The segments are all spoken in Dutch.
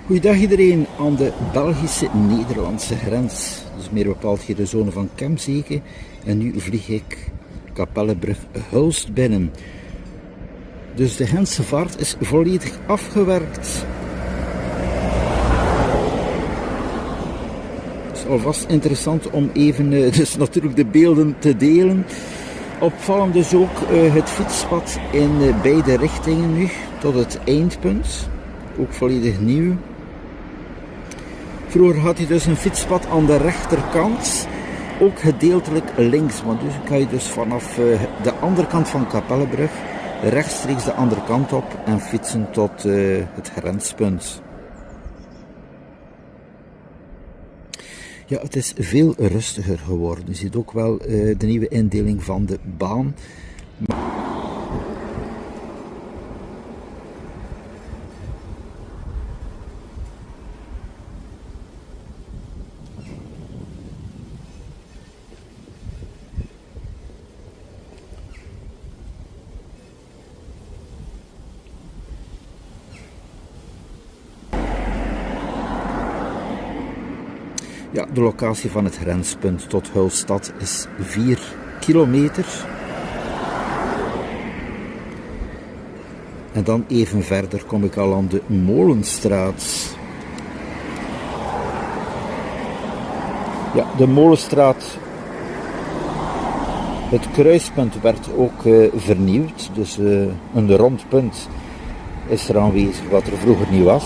Goeiedag iedereen aan de Belgische-Nederlandse grens. Dus meer bepaald hier de zone van Kemzeke. En nu vlieg ik Kapellebrug-Hulst binnen. Dus de Gentse vaart is volledig afgewerkt. Het is alvast interessant om even dus natuurlijk de beelden te delen. Opvallend dus ook het fietspad in beide richtingen nu tot het eindpunt. Ook volledig nieuw. Vroeger had je dus een fietspad aan de rechterkant, ook gedeeltelijk links, want dus kan je dus vanaf de andere kant van Kapellebrug rechtstreeks de andere kant op en fietsen tot het grenspunt. Ja, het is veel rustiger geworden. Je ziet ook wel de nieuwe indeling van de baan. Ja, de locatie van het grenspunt tot Hulststad is 4 kilometer. En dan even verder kom ik al aan de Molenstraat. Ja, de Molenstraat, het kruispunt werd ook vernieuwd. Dus een rondpunt is er aanwezig wat er vroeger niet was.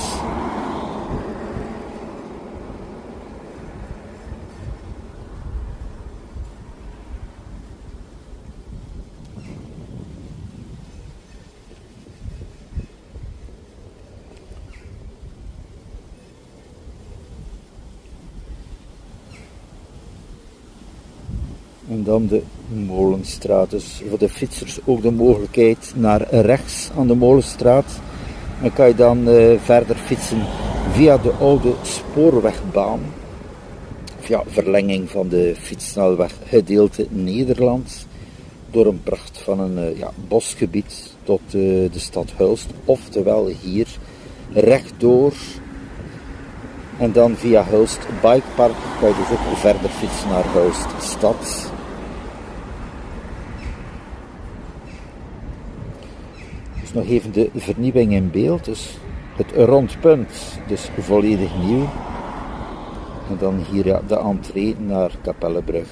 En dan de Molenstraat, dus voor de fietsers ook de mogelijkheid naar rechts aan de Molenstraat. Dan kan je dan verder fietsen via de oude spoorwegbaan. Of ja, verlenging van de fietssnelweg gedeelte Nederland. Door een pracht van een bosgebied tot de stad Hulst. Oftewel hier rechtdoor. En dan via Hulst Bikepark kan je dus ook verder fietsen naar Hulststad. Dus nog even de vernieuwing in beeld. Dus het rondpunt, dus volledig nieuw. En dan hier ja, de entree naar Kapellebrug.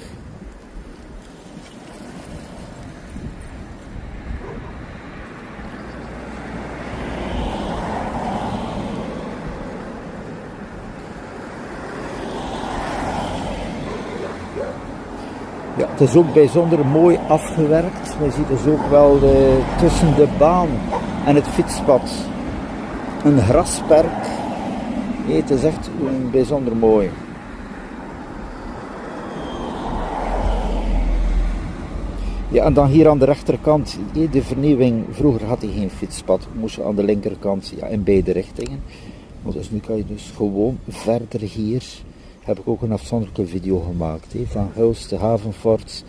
Ja, het is ook bijzonder mooi afgewerkt. Je ziet dus ook wel tussen de baan en het fietspad een grasperk. Nee, het is echt bijzonder mooi. Ja, en dan hier aan de rechterkant, de vernieuwing. Vroeger had hij geen fietspad, moest je aan de linkerkant in beide richtingen. Dus nu kan je dus gewoon verder hier. Heb ik ook een afzonderlijke video gemaakt. Van Hulst de Havenfort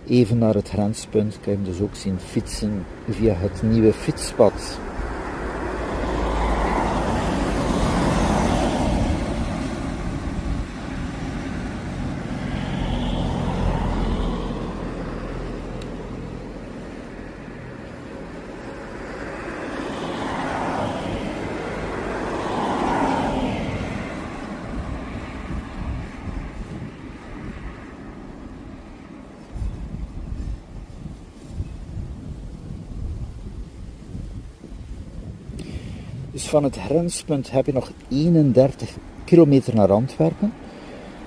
even naar het grenspunt. Kan je hem dus ook zien fietsen via het nieuwe fietspad. Dus van het grenspunt heb je nog 31 kilometer naar Antwerpen.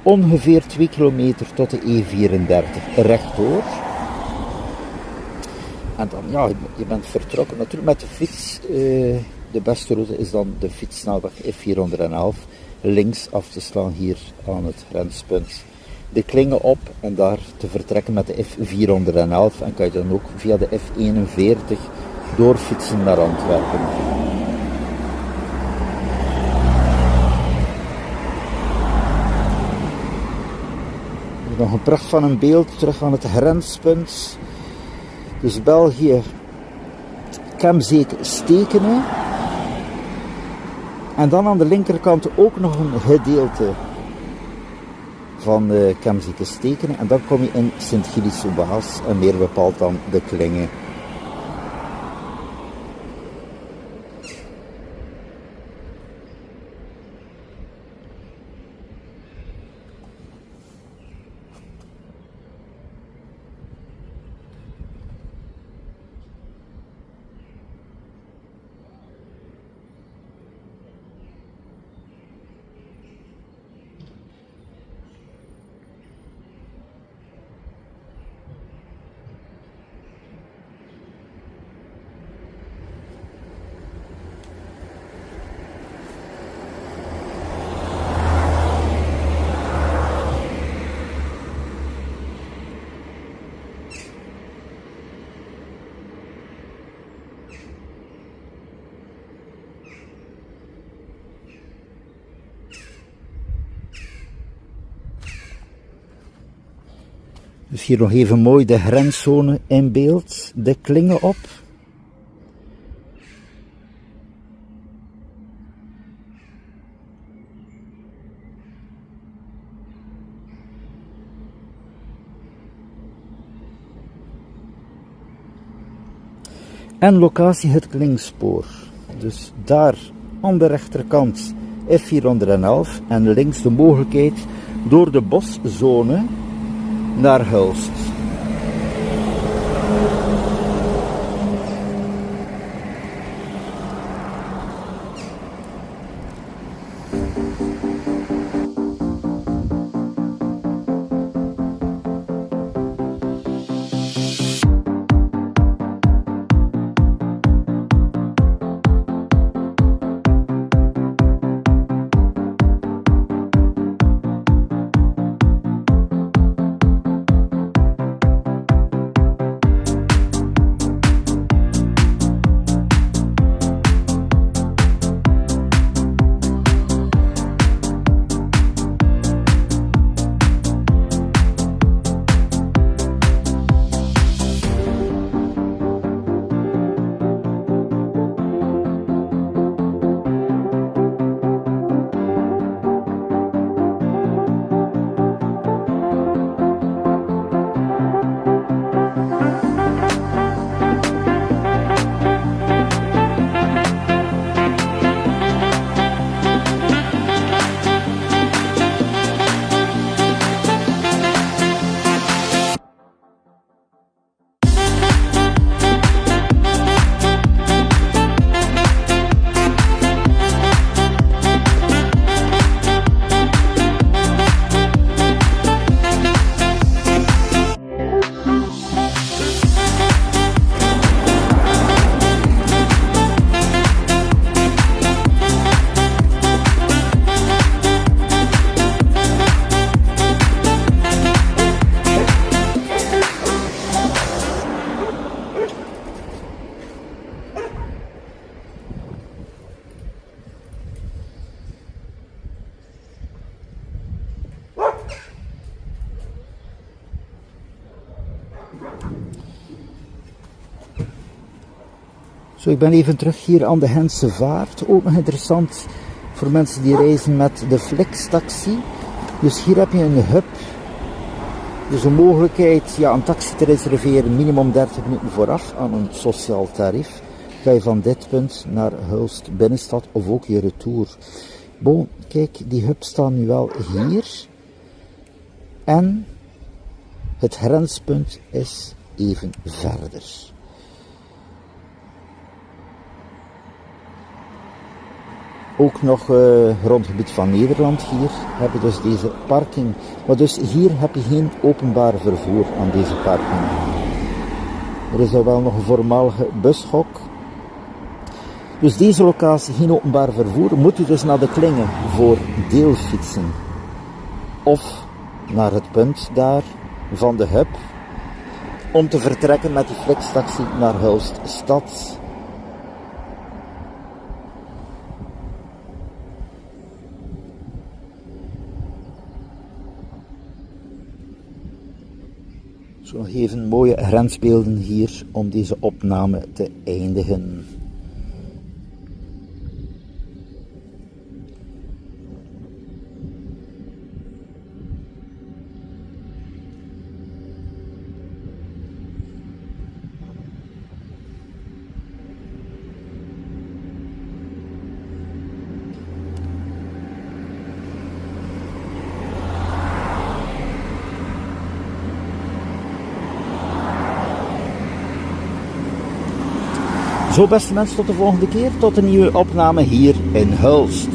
Ongeveer 2 kilometer tot de E34 rechtdoor. En dan, ja, je bent vertrokken natuurlijk met de fiets. De beste route is dan de fietssnelweg F411. Links af te slaan hier aan het grenspunt. De klingen op en daar te vertrekken met de F411. En kan je dan ook via de F41 doorfietsen naar Antwerpen. Nog een pracht van een beeld terug aan het grenspunt. Dus België, Kemzeke, Stekene. En dan aan de linkerkant ook nog een gedeelte van Kemzeke Stekenen. En dan kom je in Sint-Gilles-sous-Baas en meer bepaald dan de Klinge. Dus hier nog even mooi de grenszone in beeld, de Klinge op. En locatie het Klingspoor. Dus daar aan de rechterkant F411 en links de mogelijkheid door de boszone naar Hulst. Zo, ik ben even terug hier aan de Gentse Vaart. Ook nog interessant voor mensen die reizen met de Flixtaxi. Dus hier heb je een hub. Dus een mogelijkheid een taxi te reserveren minimum 30 minuten vooraf aan een sociaal tarief. Ga je van dit punt naar Hulst binnenstad of ook je retour. Bon, kijk, die hub staat nu wel hier. En het grenspunt is even verder. Ook nog rond het gebied van Nederland hier hebben we dus deze parking. Maar dus hier heb je geen openbaar vervoer aan deze parking. Er is al wel nog een voormalige bushok. Dus deze locatie geen openbaar vervoer. Moet u dus naar de Klinge voor deelfietsen. Of naar het punt daar van de hub. Om te vertrekken met die Flixtaxi naar Hulst stad. Zo nog even mooie grensbeelden hier om deze opname te eindigen. Zo beste mensen, tot de volgende keer. Tot een nieuwe opname hier in Huls.